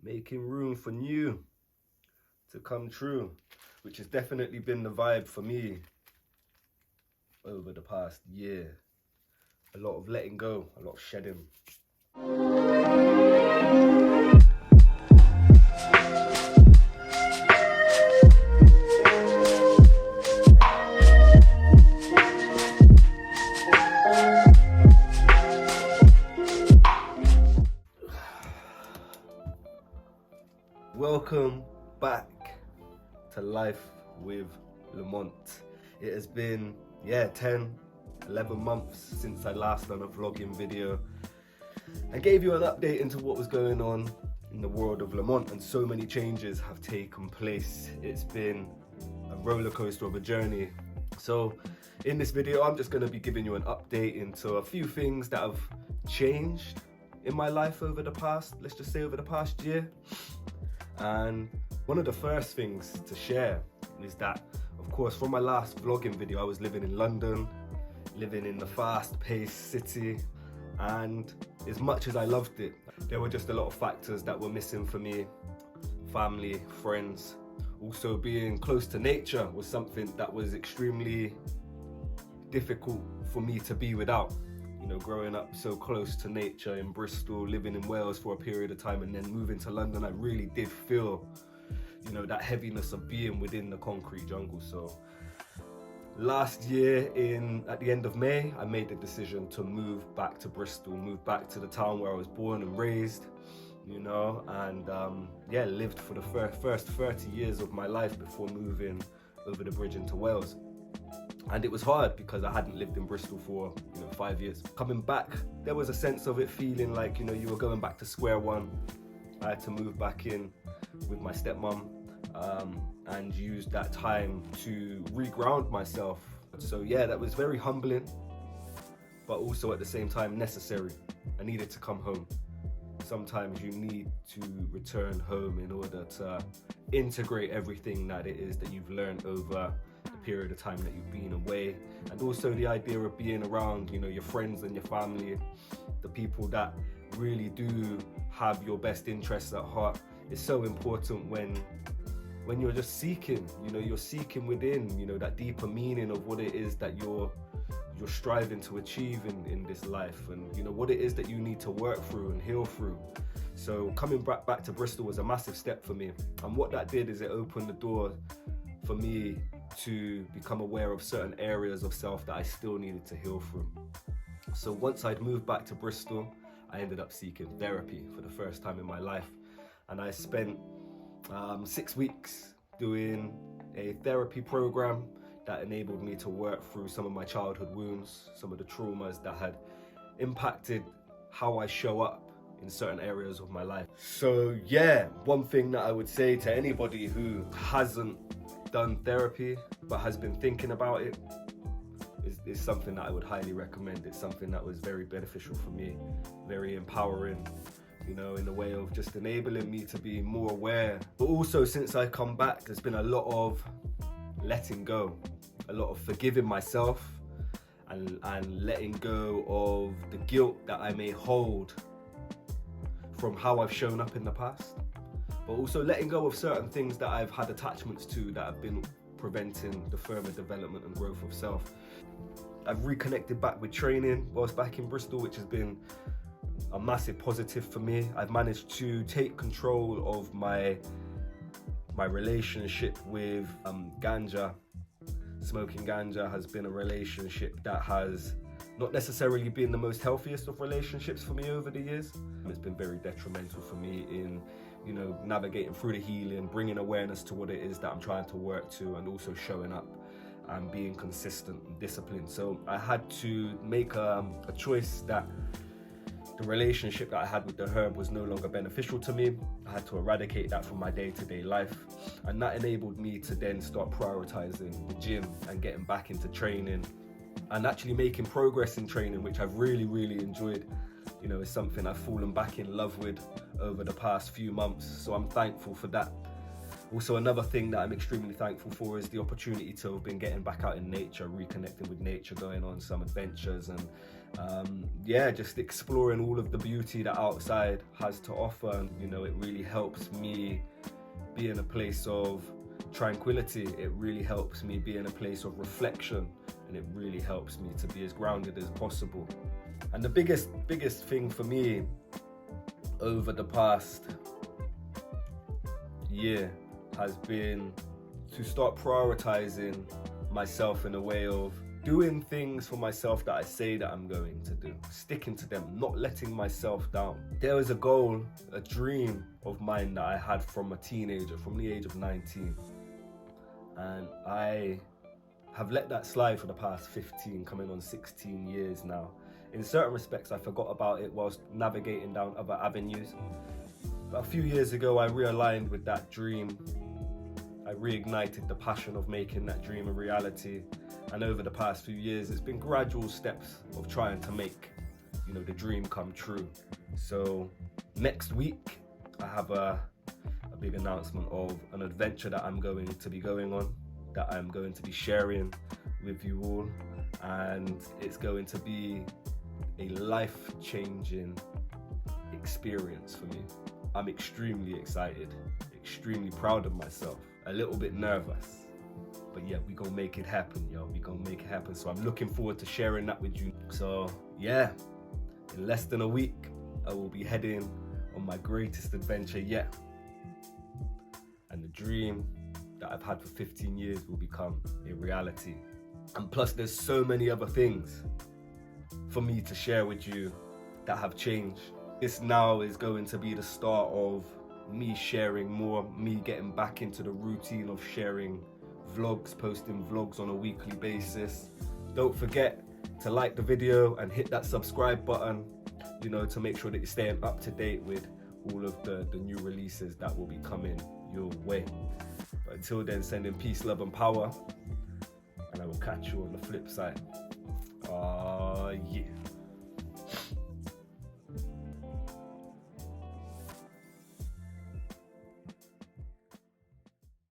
making room for new to come true, which has definitely been the vibe for me over the past year. A lot of letting go, a lot of shedding. Welcome back to Life with Laymont. It has been 10, 11 months since I last done a vlogging video and gave you an update into what was going on in the world of Laymont, and so many changes have taken place. It's been a roller coaster of a journey. So in this video I'm just going to be giving you an update into a few things that have changed in my life over the past, let's just say over the past year. And one of the first things to share is that, of course, from my last vlogging video, I was living in London, living in the fast-paced city, and as much as I loved it, there were just a lot of factors that were missing for me. Family, friends, also being close to nature was something that was extremely difficult for me to be without. You know, growing up so close to nature in Bristol, living in Wales for a period of time, and then moving to London, I really did feel, you know, that heaviness of being within the concrete jungle. So last year at the end of May, I made the decision to move back to Bristol, move back to the town where I was born and raised, you know, and lived for the first 30 years of my life before moving over the bridge into Wales. And it was hard because I hadn't lived in Bristol for 5 years. Coming back, there was a sense of it feeling like, you were going back to square one. I had to move back in with my stepmom and use that time to reground myself. So yeah, that was very humbling, but also at the same time necessary. I needed to come home. Sometimes you need to return home in order to integrate everything that it is that you've learned over the period of time that you've been away, and also the idea of being around your friends and your family, the people that really do have your best interests at heart. It's so important when you're just seeking, you're seeking within, that deeper meaning of what it is that you're striving to achieve in this life, and what it is that you need to work through and heal through. So coming back to Bristol was a massive step for me, and what that did is it opened the door for me to become aware of certain areas of self that I still needed to heal through. So once I'd moved back to Bristol, I ended up seeking therapy for the first time in my life, and I spent 6 weeks doing a therapy program that enabled me to work through some of my childhood wounds, some of the traumas that had impacted how I show up in certain areas of my life. So yeah, one thing that I would say to anybody who hasn't done therapy but has been thinking about it is something that I would highly recommend. It's something that was very beneficial for me, very empowering, in the way of just enabling me to be more aware. But also, since I come back, there's been a lot of letting go, a lot of forgiving myself and letting go of the guilt that I may hold from how I've shown up in the past, but also letting go of certain things that I've had attachments to that have been preventing the further development and growth of self. I've reconnected back with training whilst back in Bristol, which has been a massive positive for me. I've managed to take control of my relationship with ganja. Smoking ganja has been a relationship that has not necessarily been the most healthiest of relationships for me over the years. It's been very detrimental for me in navigating through the healing, bringing awareness to what it is that I'm trying to work to, and also showing up and being consistent and disciplined. So I had to make a choice that the relationship that I had with the herb was no longer beneficial to me. I had to eradicate that from my day-to-day life, and that enabled me to then start prioritizing the gym and getting back into training and actually making progress in training, which I've really, really enjoyed. It's something I've fallen back in love with over the past few months, so I'm thankful for that. Also, another thing that I'm extremely thankful for is the opportunity to have been getting back out in nature, reconnecting with nature, going on some adventures Yeah, just exploring all of the beauty that outside has to offer. And, you know, it really helps me be in a place of tranquility. It really helps me be in a place of reflection, and it really helps me to be as grounded as possible. And the biggest thing for me over the past year has been to start prioritizing myself in a way of doing things for myself that I say that I'm going to do, sticking to them, not letting myself down. There was a goal, a dream of mine that I had from a teenager, from the age of 19. And I have let that slide for the past 15, coming on 16 years now. In certain respects, I forgot about it whilst navigating down other avenues. But a few years ago, I realigned with that dream. I reignited the passion of making that dream a reality. And over the past few years, it's been gradual steps of trying to make, you know, the dream come true. So next week, I have a big announcement of an adventure that I'm going to be going on, that I'm going to be sharing with you all. And it's going to be a life-changing experience for me. I'm extremely excited, extremely proud of myself, a little bit nervous. But yeah, we gonna make it happen, yo. We gonna make it happen. So I'm looking forward to sharing that with you. So yeah, in less than a week, I will be heading on my greatest adventure yet. And the dream that I've had for 15 years will become a reality. And plus, there's so many other things for me to share with you that have changed. This now is going to be the start of me sharing more, me getting back into the routine of sharing vlogs, posting vlogs on a weekly basis. Don't forget to like the video and hit that subscribe button, you know, to make sure that you're staying up to date with all of the new releases that will be coming your way. But until then, sending peace, love and power, and I will catch you on the flip side.